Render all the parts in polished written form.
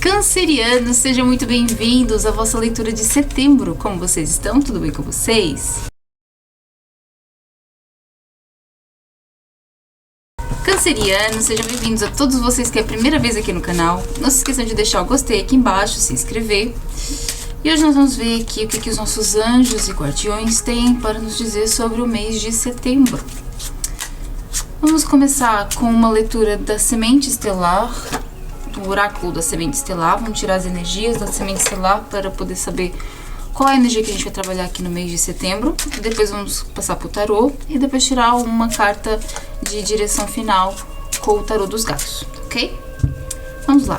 Cancerianos, sejam muito bem-vindos à vossa leitura de setembro. Como vocês estão? Tudo bem com vocês? Cancerianos, sejam bem-vindos a todos vocês que é a primeira vez aqui no canal. Não se esqueçam de deixar o gostei aqui embaixo, se inscrever. E hoje nós vamos ver aqui o que os nossos anjos e guardiões têm para nos dizer sobre o mês de setembro. Vamos começar com uma leitura da semente estelar, do oráculo da semente estelar. Vamos tirar as energias da semente estelar para poder saber qual é a energia que a gente vai trabalhar aqui no mês de setembro. Depois vamos passar para o tarô e depois tirar uma carta de direção final com o tarô dos gatos, ok? Vamos lá.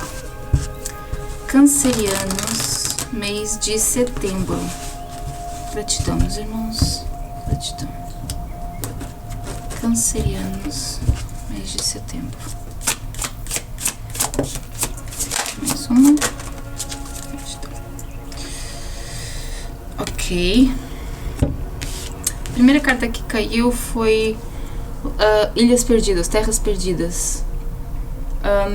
Cancerianos, mês de setembro. Gratidão, meus irmãos. Gratidão. Cancerianos, mês de setembro. Mais uma. Ok. A primeira carta que caiu foi Ilhas Perdidas, Terras Perdidas.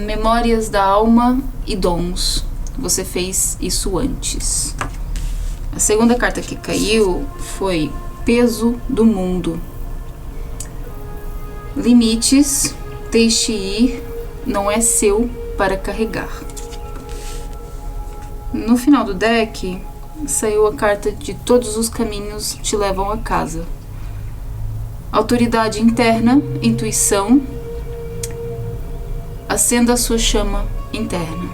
Memórias da alma e dons. Você fez isso antes. A segunda carta que caiu foi Peso do Mundo. Limites, deixe ir, não é seu para carregar. No final do deck, saiu a carta de Todos os caminhos te levam a casa. Autoridade interna, intuição, acenda a sua chama interna.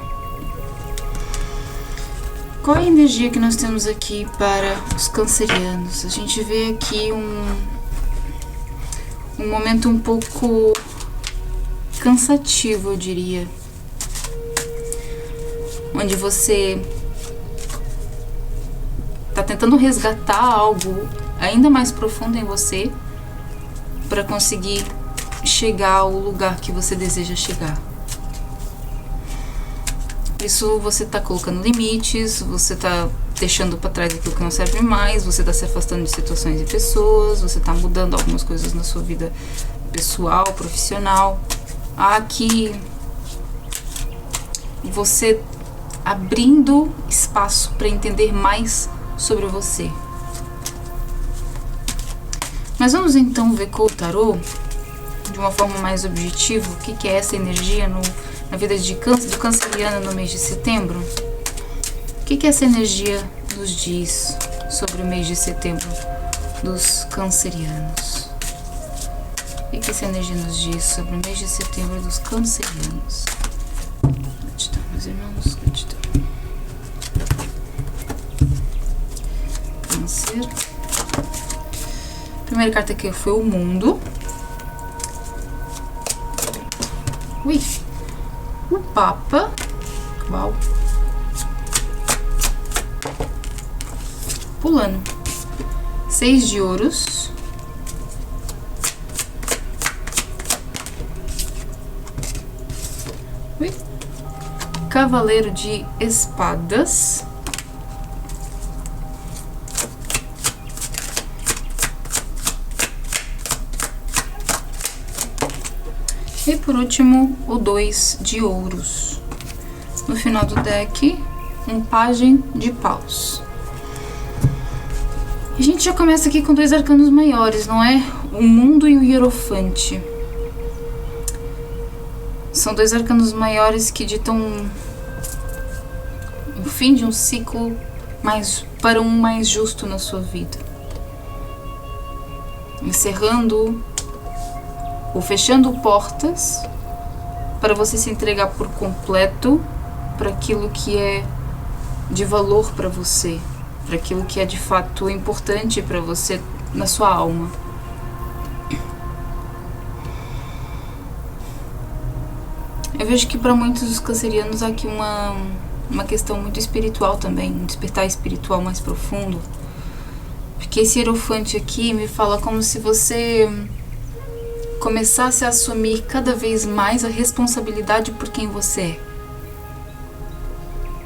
Qual é a energia que nós temos aqui para os cancerianos? A gente vê aqui um momento um pouco cansativo, eu diria, onde você está tentando resgatar algo ainda mais profundo em você para conseguir chegar ao lugar que você deseja chegar. Por isso você está colocando limites, você está deixando para trás aquilo que não serve mais, você está se afastando de situações e pessoas, você está mudando algumas coisas na sua vida pessoal, profissional. Aqui você abrindo espaço para entender mais sobre você. Mas vamos então ver com o tarô, de uma forma mais objetiva, o que é essa energia na vida do canceriano no mês de setembro. O que essa energia nos diz sobre o mês de setembro dos cancerianos? O que essa energia nos diz sobre o mês de setembro dos cancerianos? Gratidão, meus irmãos, gratidão. Câncer. A primeira carta aqui foi o Mundo. Ui! O Papa. Uau! Pulando. 6 de ouros. Ui. Cavaleiro de espadas. E por último, o 2 de ouros. No final do deck, um pajem de paus. A gente já começa aqui com 2 arcanos maiores, não é? O Mundo e o Hierofante. São 2 arcanos maiores que ditam o fim de um ciclo para um mais justo na sua vida. Encerrando ou fechando portas para você se entregar por completo para aquilo que é de valor para você, para aquilo que é de fato importante para você na sua alma. Eu vejo que para muitos dos cancerianos há aqui uma questão muito espiritual também, um despertar espiritual mais profundo, porque esse hierofante aqui me fala como se você começasse a assumir cada vez mais a responsabilidade por quem você é.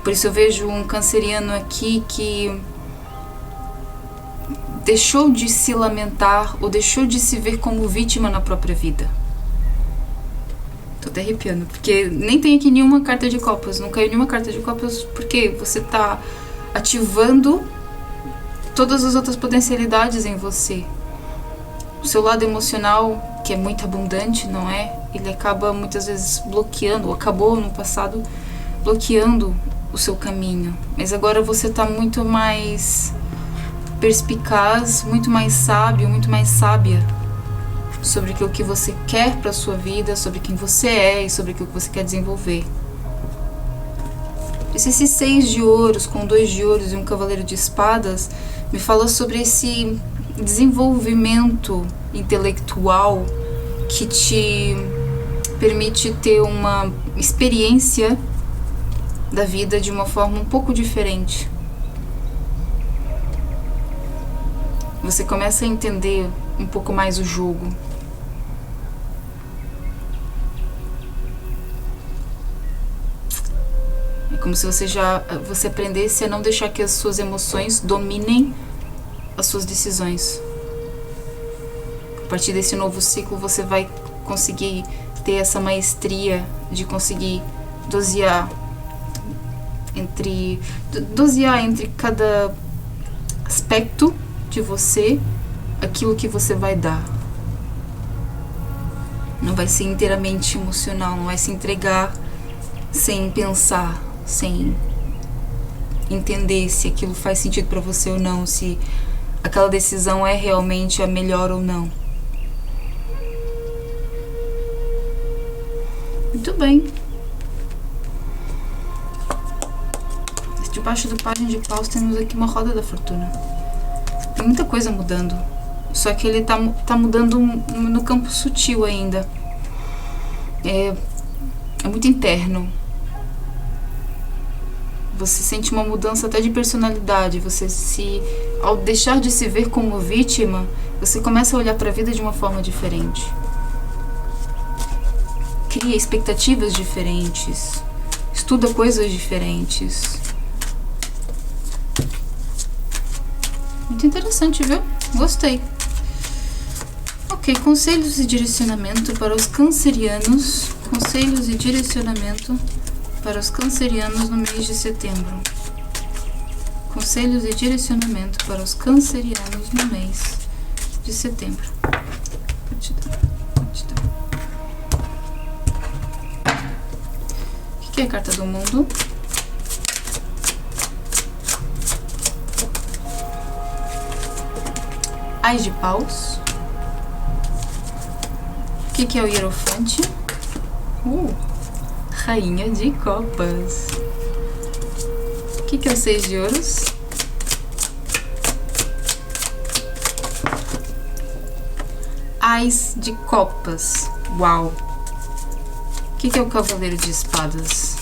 Por isso eu vejo um canceriano aqui que deixou de se lamentar ou deixou de se ver como vítima na própria vida. até arrepiando, porque nem tem aqui nenhuma carta de copas, não caiu nenhuma carta de copas, porque você tá ativando todas as outras potencialidades em você. O seu lado emocional, que é muito abundante, não é? Ele acaba muitas vezes bloqueando, ou acabou no passado bloqueando o seu caminho. Mas agora você tá muito mais perspicaz, muito mais sábio, muito mais sábia sobre o que você quer para sua vida, sobre quem você é e sobre o que você quer desenvolver. Esse 6 de ouros com 2 de ouros e um cavaleiro de espadas me fala sobre esse desenvolvimento intelectual que te permite ter uma experiência da vida de uma forma um pouco diferente. Você começa a entender um pouco mais o jogo. É como se você aprendesse a não deixar que as suas emoções dominem as suas decisões. A partir desse novo ciclo você vai conseguir ter essa maestria de conseguir dosear entre cada aspecto de você aquilo que você vai dar. Não vai ser inteiramente emocional, não vai se entregar sem pensar, sem entender se aquilo faz sentido para você ou não, se aquela decisão é realmente a melhor ou não. Muito bem. Debaixo do Pajem de Paus temos aqui uma roda da fortuna. Tem muita coisa mudando. Só que ele tá mudando no campo sutil ainda. É muito interno. Você sente uma mudança até de personalidade. Ao deixar de se ver como vítima, você começa a olhar para a vida de uma forma diferente. Cria expectativas diferentes. Estuda coisas diferentes. Muito interessante, viu? Gostei. Ok, conselhos e direcionamento para os cancerianos. Conselhos e direcionamento para os cancerianos no mês de setembro. Conselhos e direcionamento para os cancerianos no mês de setembro. O que é a carta do mundo? Ás de paus. O que é o hierofante? Rainha de copas. O que é o 6 de ouros? Ás de copas. Uau! O que é o cavaleiro de espadas?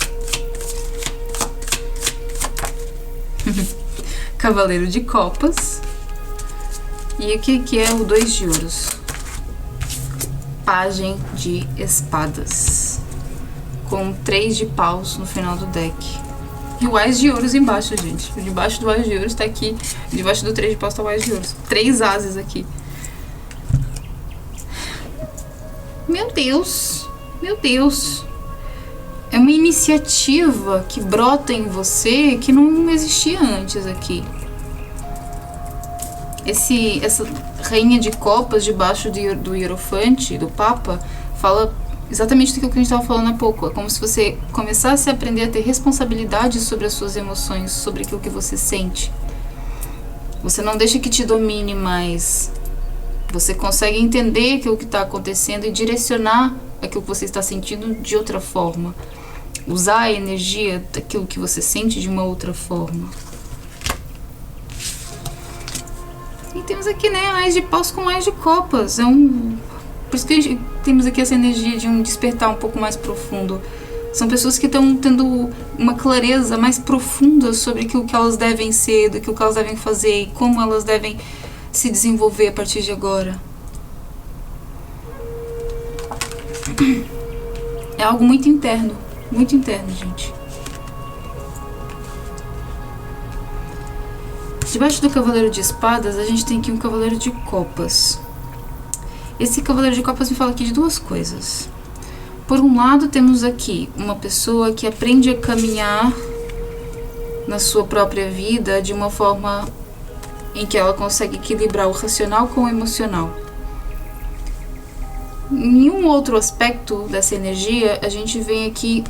Cavaleiro de copas. E o que é o 2 de ouros? Pajem de espadas. Com 3 de paus no final do deck. E o Ás de ouros embaixo, gente. Debaixo do Ás de ouros tá aqui. Debaixo do 3 de paus tá o Ás de ouros. 3 ases aqui. Meu Deus. Meu Deus. É uma iniciativa que brota em você que não existia antes aqui. Essa rainha de copas debaixo do hierofante, do papa, fala exatamente daquilo que a gente estava falando há pouco. É como se você começasse a aprender a ter responsabilidade sobre as suas emoções, sobre aquilo que você sente. Você não deixa que te domine mais. Você consegue entender aquilo que está acontecendo e direcionar aquilo que você está sentindo de outra forma. Usar a energia daquilo que você sente de uma outra forma. E temos aqui, né, Ás de paus com Ás de copas. Por isso que temos aqui essa energia de um despertar um pouco mais profundo. São pessoas que estão tendo uma clareza mais profunda sobre aquilo que elas devem ser, daquilo que elas devem fazer e como elas devem se desenvolver a partir de agora. É algo muito interno, gente. Debaixo do cavaleiro de espadas, a gente tem aqui um cavaleiro de copas. Esse cavaleiro de copas me fala aqui de duas coisas. Por um lado, temos aqui uma pessoa que aprende a caminhar na sua própria vida de uma forma em que ela consegue equilibrar o racional com o emocional. Em um outro aspecto dessa energia, a gente vê aqui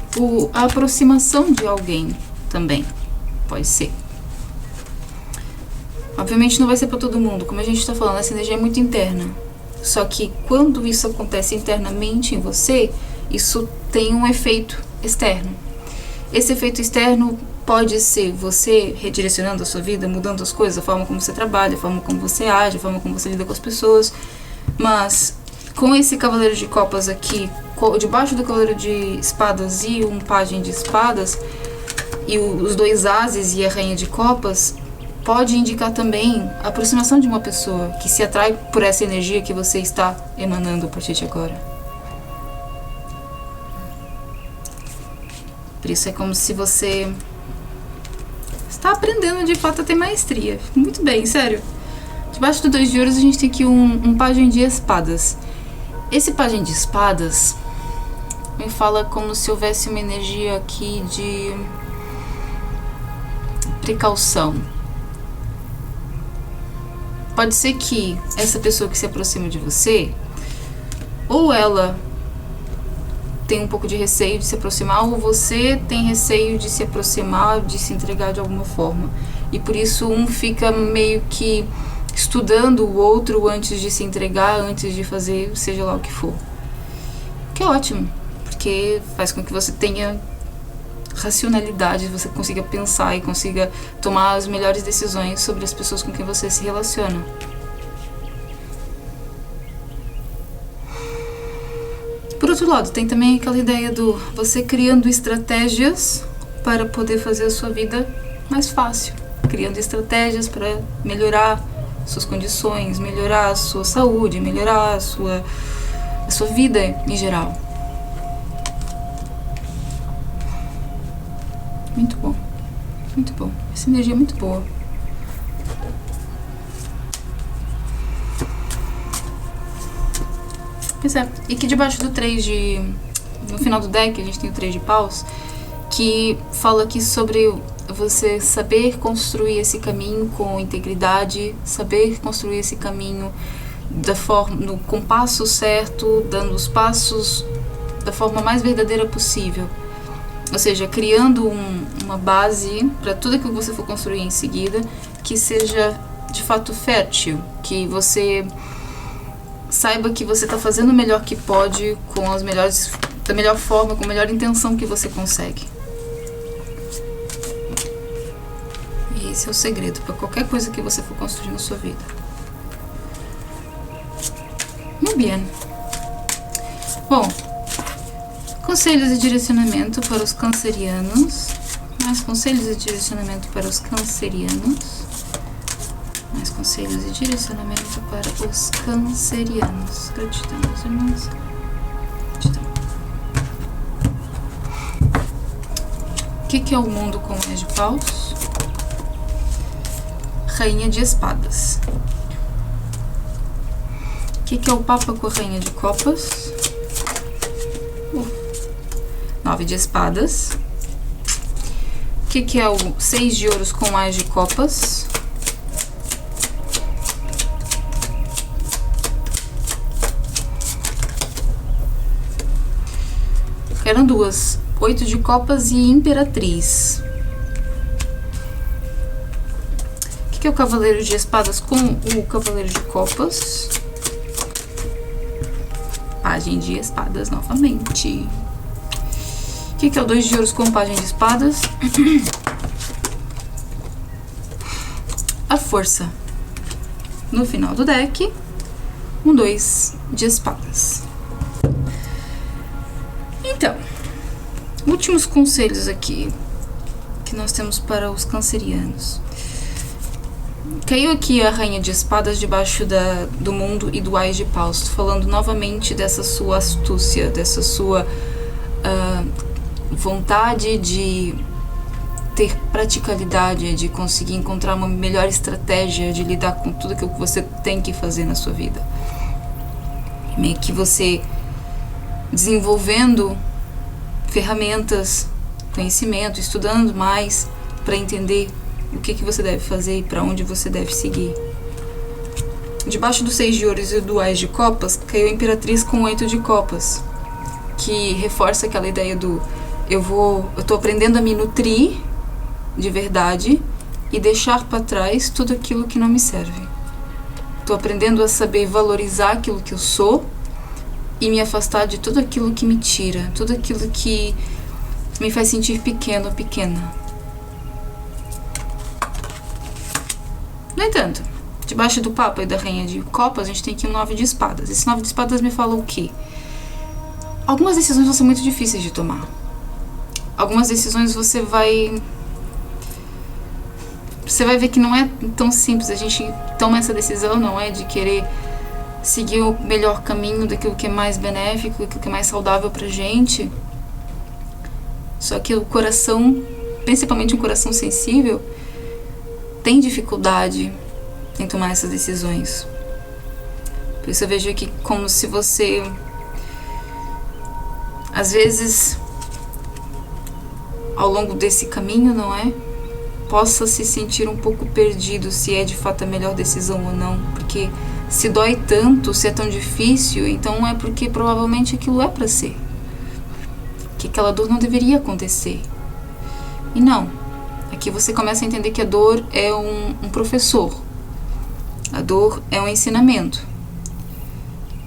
a aproximação de alguém também. Pode ser. Obviamente não vai ser para todo mundo, como a gente está falando, essa energia é muito interna. Só que quando isso acontece internamente em você, isso tem um efeito externo. Esse efeito externo pode ser você redirecionando a sua vida, mudando as coisas, a forma como você trabalha, a forma como você age, a forma como você lida com as pessoas. Mas com esse cavaleiro de copas aqui, debaixo do cavaleiro de espadas e um pajem de espadas, e os dois ases e a rainha de copas, pode indicar também a aproximação de uma pessoa que se atrai por essa energia que você está emanando a partir de agora. Por isso é como se você está aprendendo de fato a ter maestria. Muito bem, sério. Debaixo do 2 de ouros a gente tem aqui um pajem de espadas. Esse pajem de espadas me fala como se houvesse uma energia aqui de precaução. Pode ser que essa pessoa que se aproxima de você, ou ela tem um pouco de receio de se aproximar, ou você tem receio de se aproximar, de se entregar de alguma forma. E por isso um fica meio que estudando o outro antes de se entregar, antes de fazer seja lá o que for. Que é ótimo, porque faz com que você tenha racionalidade, você consiga pensar e consiga tomar as melhores decisões sobre as pessoas com quem você se relaciona. Por outro lado, tem também aquela ideia do você criando estratégias para poder fazer a sua vida mais fácil, criando estratégias para melhorar suas condições, melhorar a sua saúde, melhorar a sua vida em geral. Muito bom, muito bom. Essa energia é muito boa. Pois é, e que debaixo do 3 de... No final do deck a gente tem o 3 de paus, que fala aqui sobre você saber construir esse caminho com integridade, saber construir esse caminho com o passo certo, dando os passos da forma mais verdadeira possível. Ou seja, criando uma base para tudo aquilo que você for construir em seguida, que seja de fato fértil, que você saiba que você está fazendo o melhor que pode, da melhor forma, com a melhor intenção que você consegue. E esse é o segredo para qualquer coisa que você for construir na sua vida. Muito bem. Bom, conselhos e direcionamento para os cancerianos. Mais conselhos e direcionamento para os cancerianos. Mais conselhos e direcionamento para os cancerianos. Gratidão, meus irmãos. Gratidão. O que é o mundo com o Rei de Paus? Rainha de Espadas. O que é o Papa com a Rainha de Copas? 9 de Espadas. O que é o 6 de Ouros com Ás de Copas? Eram duas. 8 de Copas e Imperatriz. O que é o Cavaleiro de Espadas com o Cavaleiro de Copas? Pajem de Espadas novamente. O que é o 2 de Ouros com Pajem de Espadas? A Força. No final do deck, 2 de Espadas. Então, últimos conselhos aqui que nós temos para os cancerianos. Caiu aqui a Rainha de Espadas debaixo do mundo e do Ás de Paus, falando novamente dessa sua astúcia, dessa sua vontade de ter praticalidade, de conseguir encontrar uma melhor estratégia de lidar com tudo aquilo que você tem que fazer na sua vida. Meio que você desenvolvendo ferramentas, conhecimento, estudando mais para entender o que você deve fazer e para onde você deve seguir. Debaixo do 6 de ouros e do Ás de copas, caiu a Imperatriz com o 8 de copas, que reforça aquela ideia do eu tô aprendendo a me nutrir de verdade e deixar para trás tudo aquilo que não me serve. Tô aprendendo a saber valorizar aquilo que eu sou e me afastar de tudo aquilo que me tira, tudo aquilo que me faz sentir pequeno ou pequena. No entanto, debaixo do Papa e da Rainha de Copas, a gente tem aqui um 9 de espadas. Esse 9 de espadas me fala o quê? Algumas decisões vão ser muito difíceis de tomar. Algumas decisões você vai ver que não é tão simples. A gente toma essa decisão, não é? De querer seguir o melhor caminho daquilo que é mais benéfico, daquilo que é mais saudável pra gente. Só que o coração, principalmente um coração sensível, tem dificuldade em tomar essas decisões. Por isso eu vejo aqui como se você, às vezes, ao longo desse caminho, não é? Possa se sentir um pouco perdido se é de fato a melhor decisão ou não. Porque se dói tanto, se é tão difícil, então é porque provavelmente aquilo é para ser. Que aquela dor não deveria acontecer. E não. Aqui você começa a entender que a dor é um professor. A dor é um ensinamento.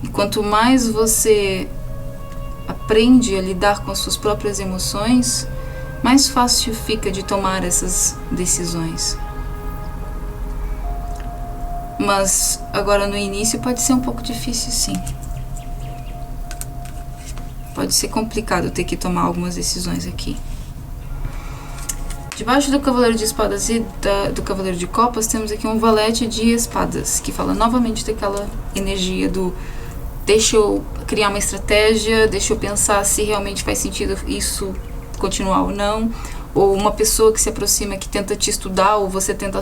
E quanto mais você aprende a lidar com as suas próprias emoções, mais fácil fica de tomar essas decisões. Mas agora no início pode ser um pouco difícil, sim. Pode ser complicado ter que tomar algumas decisões aqui. Debaixo do Cavaleiro de Espadas e do Cavaleiro de Copas, temos aqui um Valete de Espadas, que fala novamente daquela energia do deixa eu criar uma estratégia, deixa eu pensar se realmente faz sentido isso continuar ou não, ou uma pessoa que se aproxima, que tenta te estudar, ou você tenta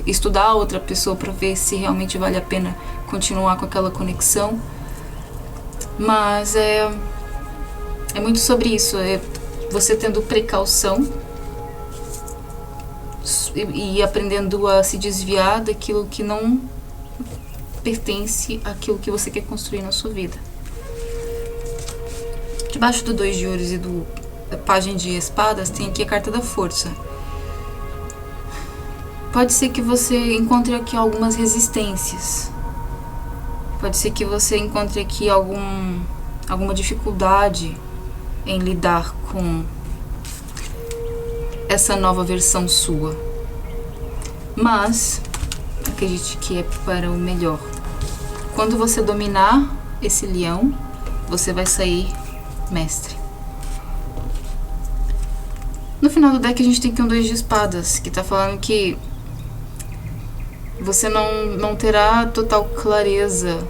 estudar a outra pessoa para ver se realmente vale a pena continuar com aquela conexão. Mas é muito sobre isso, é você tendo precaução e aprendendo a se desviar daquilo que não pertence àquilo que você quer construir na sua vida. Debaixo do 2 de ouros e da Pagem de Espadas tem aqui a carta da força. Pode ser que você encontre aqui algumas resistências. Pode ser que você encontre aqui alguma dificuldade em lidar com essa nova versão sua. Mas acredite que é para o melhor. Quando você dominar esse leão, você vai sair mestre. No final do deck a gente tem aqui um 2 de espadas, que tá falando que você não terá total clareza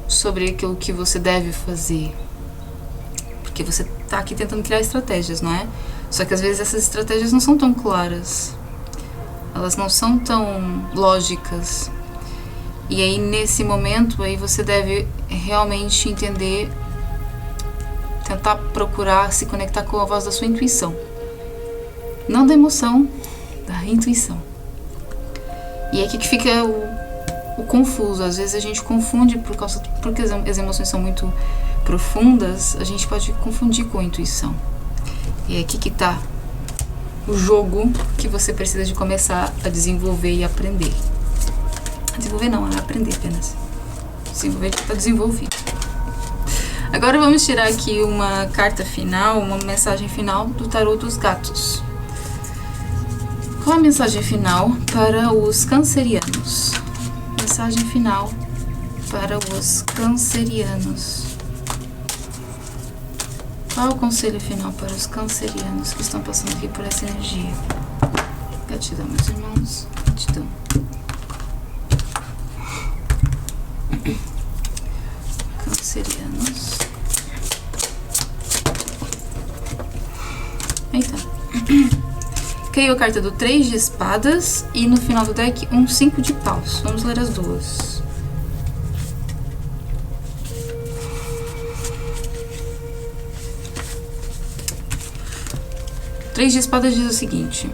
sobre aquilo que você deve fazer. Porque você tá aqui tentando criar estratégias, não é? Só que às vezes essas estratégias não são tão claras. Elas não são tão lógicas. E aí nesse momento aí você deve realmente entender, tentar procurar se conectar com a voz da sua intuição. Não da emoção, da intuição. E é aqui que fica o confuso. Às vezes a gente confunde porque as emoções são muito profundas, a gente pode confundir com a intuição. E é aqui que tá o jogo que você precisa de começar a desenvolver e aprender. Desenvolver não, é aprender apenas. Desenvolver já está desenvolvido. Agora vamos tirar aqui uma carta final, uma mensagem final do Tarô dos Gatos. Qual a mensagem final para os cancerianos? Mensagem final para os cancerianos. Qual o conselho final para os cancerianos que estão passando aqui por essa energia? Gratidão, meus irmãos. Gratidão. Cancerianos. Eita. Caiu a carta do 3 de espadas e no final do deck um 5 de paus. Vamos ler as duas. Três de espadas diz o seguinte: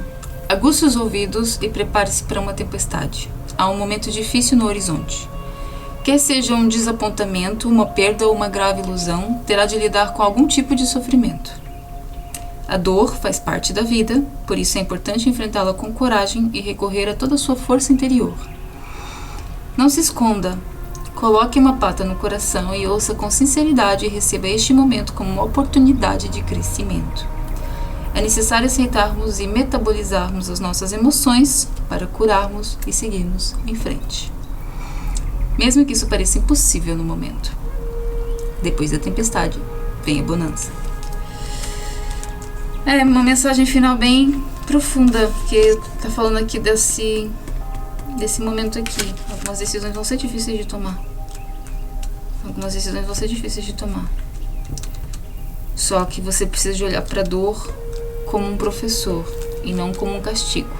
aguce os ouvidos e prepare-se para uma tempestade. Há um momento difícil no horizonte. Quer seja um desapontamento, uma perda ou uma grave ilusão, terá de lidar com algum tipo de sofrimento. A dor faz parte da vida, por isso é importante enfrentá-la com coragem e recorrer a toda a sua força interior. Não se esconda. Coloque uma pata no coração e ouça com sinceridade e receba este momento como uma oportunidade de crescimento. É necessário aceitarmos e metabolizarmos as nossas emoções para curarmos e seguirmos em frente. Mesmo que isso pareça impossível no momento. Depois da tempestade, vem a bonança. É uma mensagem final bem profunda, porque tá falando aqui desse momento aqui. Algumas decisões vão ser difíceis de tomar. Só que você precisa de olhar para a dor como um professor e não como um castigo.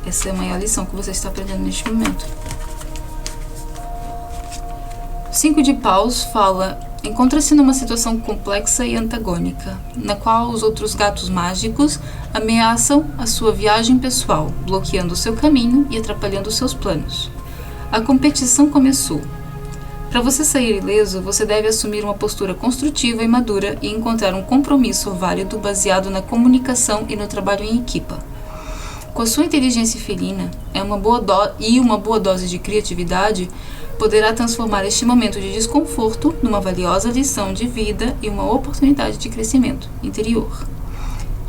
Essa é a maior lição que você está aprendendo neste momento. 5 de paus fala: encontra-se numa situação complexa e antagônica, na qual os outros gatos mágicos ameaçam a sua viagem pessoal, bloqueando o seu caminho e atrapalhando os seus planos. A competição começou. Para você sair ileso, você deve assumir uma postura construtiva e madura e encontrar um compromisso válido baseado na comunicação e no trabalho em equipa. Com a sua inteligência felina uma boa dose de criatividade, poderá transformar este momento de desconforto numa valiosa lição de vida e uma oportunidade de crescimento interior.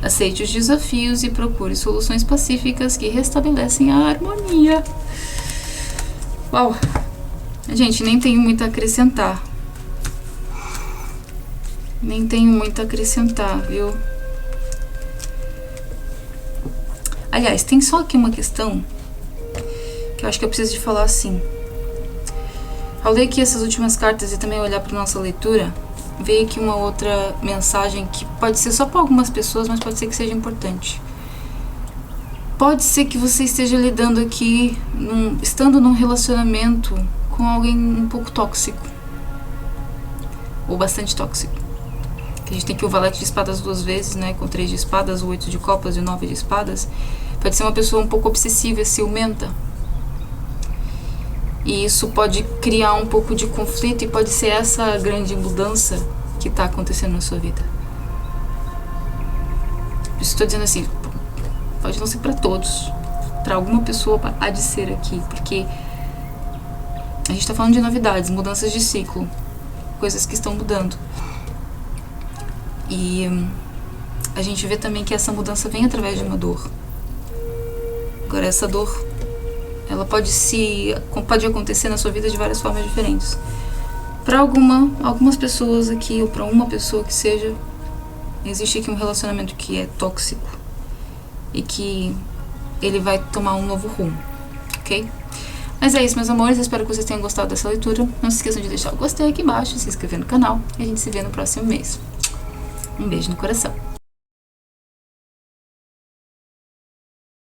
Aceite os desafios e procure soluções pacíficas que restabelecem a harmonia. Uau! Gente, nem tenho muito a acrescentar. Viu? Aliás, tem só aqui uma questão que eu acho que eu preciso de falar assim. Ao ler aqui essas últimas cartas e também olhar para nossa leitura, veio aqui uma outra mensagem que pode ser só para algumas pessoas, mas pode ser que seja importante. Pode ser que você esteja lidando aqui, estando num relacionamento com alguém um pouco tóxico. Ou bastante tóxico. A gente tem aqui o valete de espadas 2 vezes, né? Com 3 de espadas, o 8 de copas e o 9 de espadas. Pode ser uma pessoa um pouco obsessiva, ciumenta. E isso pode criar um pouco de conflito e pode ser essa grande mudança que está acontecendo na sua vida. Estou dizendo assim, pode não ser para todos. Para alguma pessoa há de ser aqui, porque a gente está falando de novidades, mudanças de ciclo, coisas que estão mudando. E a gente vê também que essa mudança vem através de uma dor. Agora, essa dor, ela pode acontecer na sua vida de várias formas diferentes. Para algumas pessoas aqui, ou para uma pessoa que seja, existe aqui um relacionamento que é tóxico e que ele vai tomar um novo rumo, ok? Mas é isso, meus amores, eu espero que vocês tenham gostado dessa leitura. Não se esqueçam de deixar o gostei aqui embaixo, se inscrever no canal e a gente se vê no próximo mês. Um beijo no coração.